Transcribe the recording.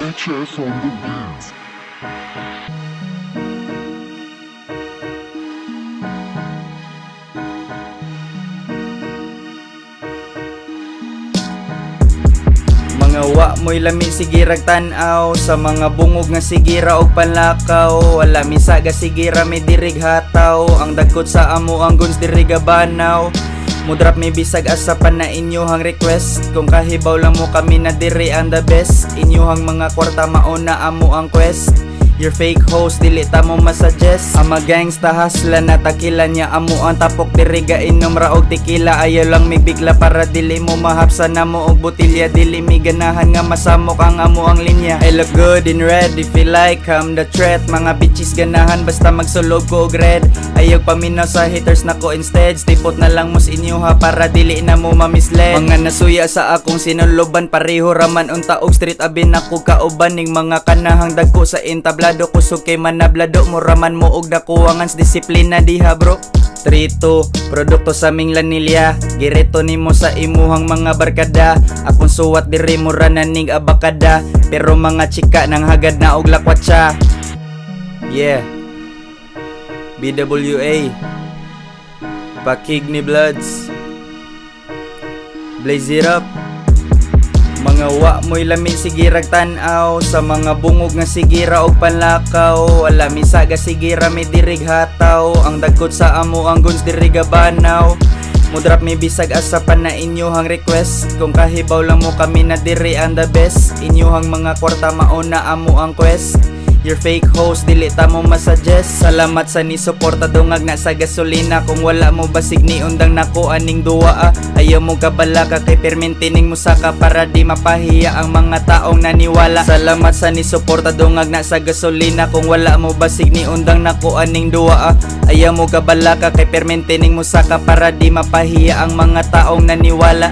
HS on the beat. Mga wa mo'y lami sige ragtan-aw sa mga bungog nga sigira og panlakaw. Wala misaga sigira may dirig hataw. Ang dagkot sa amo ang guns diri gabanaw. Mudrap may bisag asapan na inyuhang request. Kung kahibaw lang mo kami na diri ang the best. Inyuhang mga kwarta mauna amo ang quest. Your fake host, dili ta mo masuggest. Ang gangsta hasla na takila niya amo ang tapok diri ga inom ra og tequila. Ayaw lang may bigla para dili mo mahapsa na mo og botilya. Dili mi ganahan nga masamok ang amo ang linya. I look good in red if you like, I'm the threat. Mga bitches ganahan basta magsulog ko og red. Ayaw paminaw sa haters nako instead. Stipot na lang mo sa inyo ha para dili na mo mamislead. Mga nasuya sa akong sinuloban pareho raman unta og street abin ako kauban ning mga kanahang dagko sa intabla. Kusog kay manablado mo raman mo og dakuwangans disiplina diha bro. Tretu, produkto sa aming lanilya. Gireto nimo sa imuhang mga barkada. Akong suwat diri mo rananig abakada. Pero mga chika nang hagad na og lakwatsa. Yeah, BWA Pakig ni Bloods, blaze it up. Mga wa mo'y lami sigira tan-aw sa mga bungog nga sigira og panlakaw. Wala misaga sigira may dirig hataw. Ang dagkot sa amo ang guns diri gabanaw. Mudrap may bisag asapan na inyuhang request. Kung kahibaw lang mo kami na diri ang the best. Inyuhang mga kwarta mauna amo ang quest. Your fake host, dili ta mo masuggest. Salamat sa nisuporta dungag na sa gasolina. Kung wala mo basig ni undang nako aning duwa Ayaw mo kabalaka kay permintining musaka para di mapahiya ang mga taong naniwala. Salamat sa nisuporta dungag na sa gasolina. Kung wala mo basig ni undang nako aning duwa Ayaw mo kabalaka kay permintining musaka para di mapahiya ang mga taong naniwala.